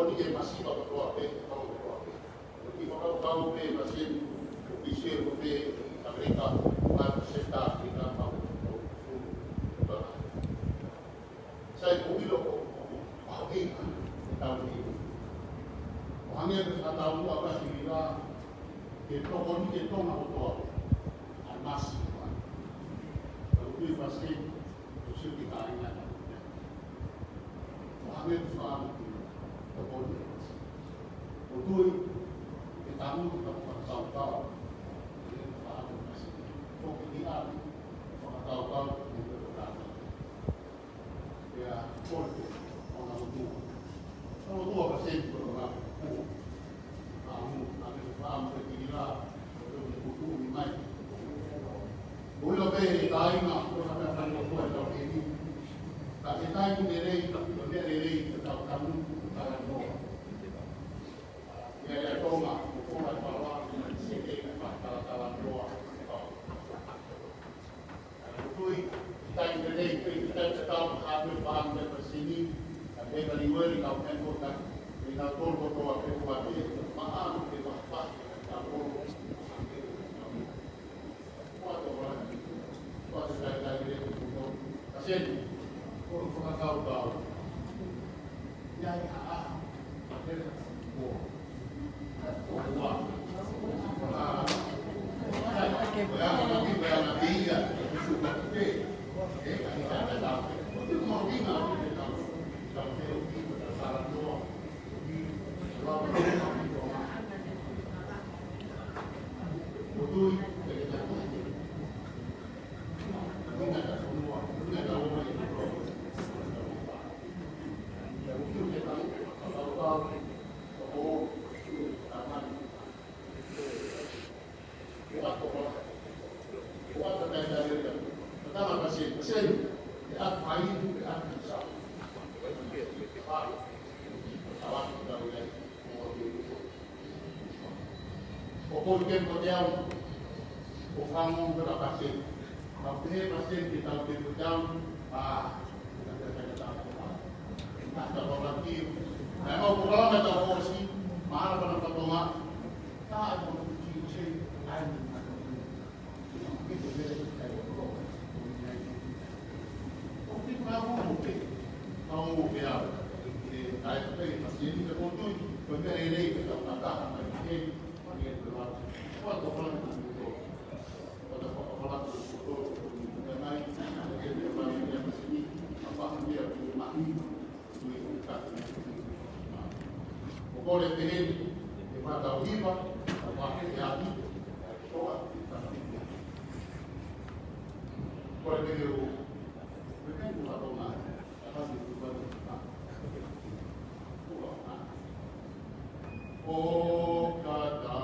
Poni e masipa pa toa pe, tau pe toa pe. Ki whakau pe masin, ki sero pe Amerika, ngā seta ki ngā mau tau. Sai kumilo ko, whakeika, tau ni. Whangia te whatau mua kasi wira, ke toko ni ke tonga o toa, a masi kwa. Tau kui masin, o suki ka inga na. Whangia te whanau ki toko ni e masi. O tui, ke tamu ka whakatau tau, ke whanau kasi. Whoki ni ari, whakatau tau, ke whakatau. Kea kore, o ngā utua. Ngā utua ka sentu o ngā utua. Ame kira o kuku ni mai. Oi lo pe taina o na ka no ko to ni. Ka e tai ni rei ka ni rei ka ta mu ka no. Ya ya toma ko ma pa wa ni se ke ka ta la no. Oi tai ni rei pe ta ta ha me pa me pa sini. Ka pe ka ni wori ka pe ko ka ni na to ko wa pe ko wa pe ma a ke wa pa. Kasi, kung whakatau-tau, yai haa, pera ko, kua. Kaya na biya, suka pe, kasi kaya na hindi ko makina, Porque podemos o famo pela paciente. A primeira paciente que está o tempo down, está falando aqui. É o programa da Rossi, mara para não tomar. Tá, eu não tinha Boleh tehin kepada hibah, apa yang boleh tehin bukan buat rumah, apa sih buat rumah? Oh kata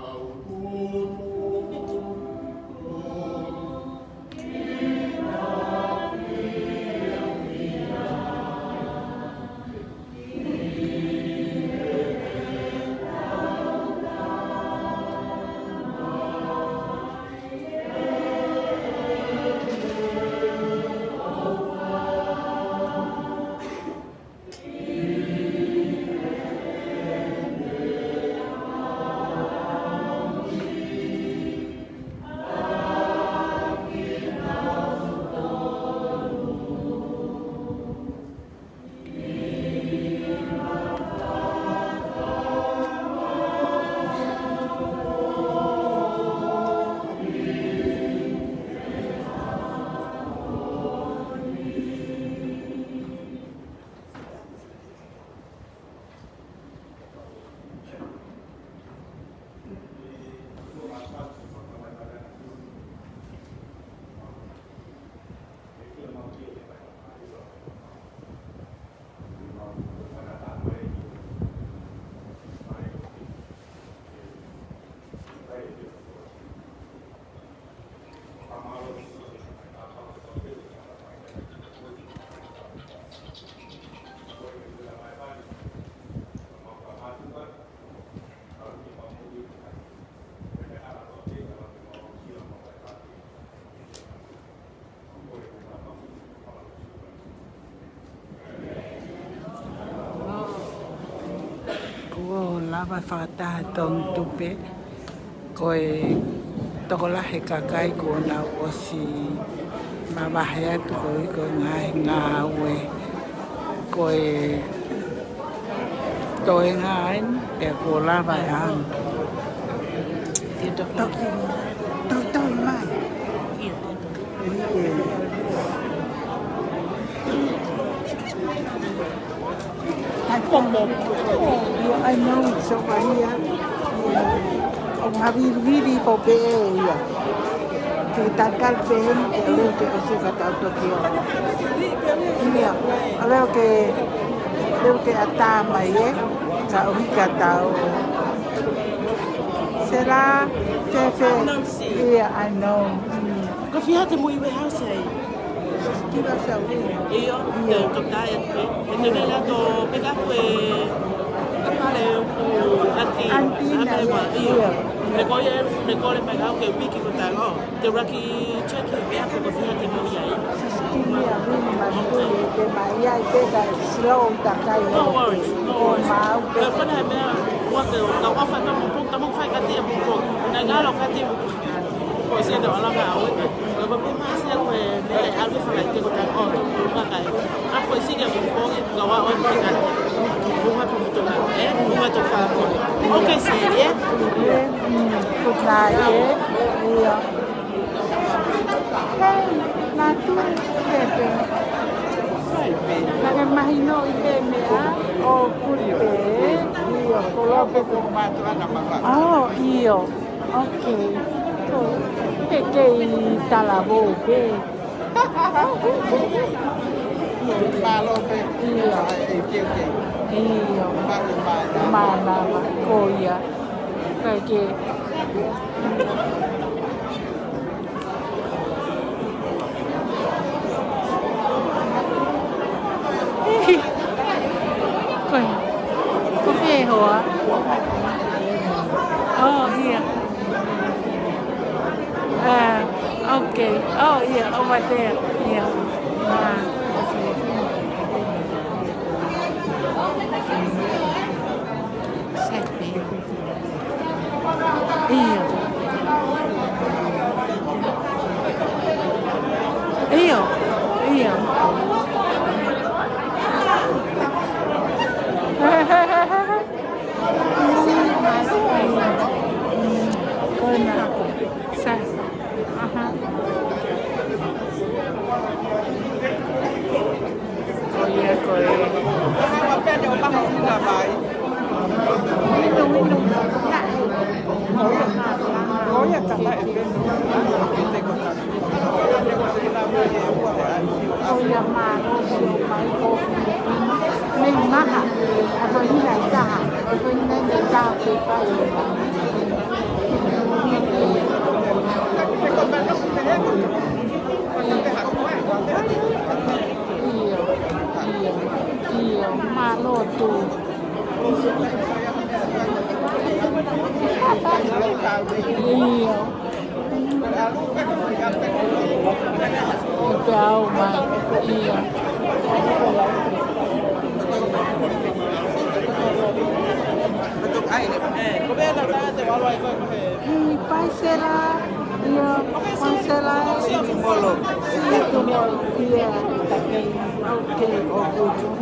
Kua lava whakataha tong tupe. Koe toko lahe kakai kua na osi mawahe atu koe ngā ue. Koe toe ngā en e kua lava e anu. Tau mai. I know it's over here. Ông Haviri po pe ya. Kita kal pe ele que se kata Tokyo. Iya, leo que ata mai ka o kata o. Será chefe? Yeah, I know. Có phía thì mùi về house này. Kita sabe. Iyo, de total en el lado pega pues vale anti iyo. Recoge pega que wiki con tago. De Rocky check vea porque fíjate muy ahí. Iya, de María y pega slow takai. No worries, no worries. Pero con el vea cuando la ofa estamos fai que tiempo un poco. Negalo que tiempo. Pues si no lo hago, lo que más es que algo fue que tengo tan alto, una calle. Ah, pues sí que un poco lo va a explicar. Un poco mucho más, un poco más. Okay, serie. Good night, iya. Hey, natu pepe. Nang mahino ipeme o kulpe. Iyo, kolope ko matuana mama. Oh, iyo. Okay. Pequei talabo pe. Malo pe. Iya. Iya. Mana koya. Pequei. Coi. Có phê hả? Iya. Okay. Oh, yeah, over there. Yeah. Iya.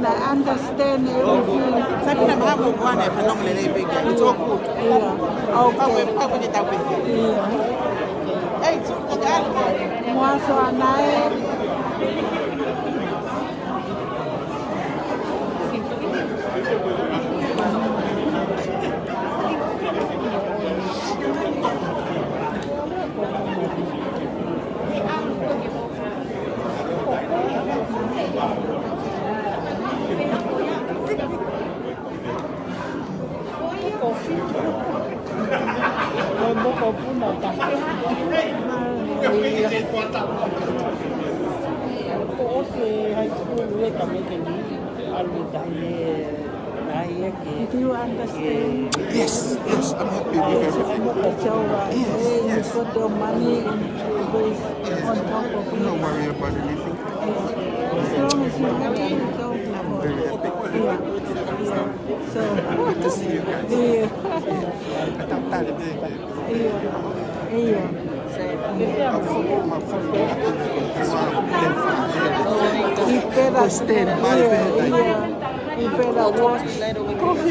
I understand everything. Sabi na mga bukuan eh, panong lelebig. It's all good. Yeah. Okay. Pag kita with you. Yeah. Hey, so tagaan mo. Moi, so anae. Do you understand? Yes, I'm happy with everything. You put your money into this on top of it. Don't worry about anything. As long as you have it, it's okay. I'm very happy. Yeah. So to see you guys. Iya. Tantale bene. Iya. Iya. Ipera watch.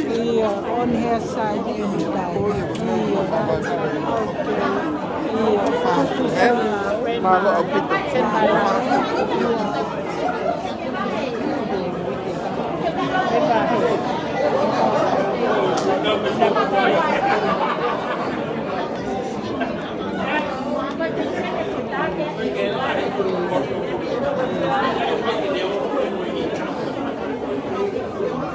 Iya, on her side in the light. Iya. Malo ang pito. Iya.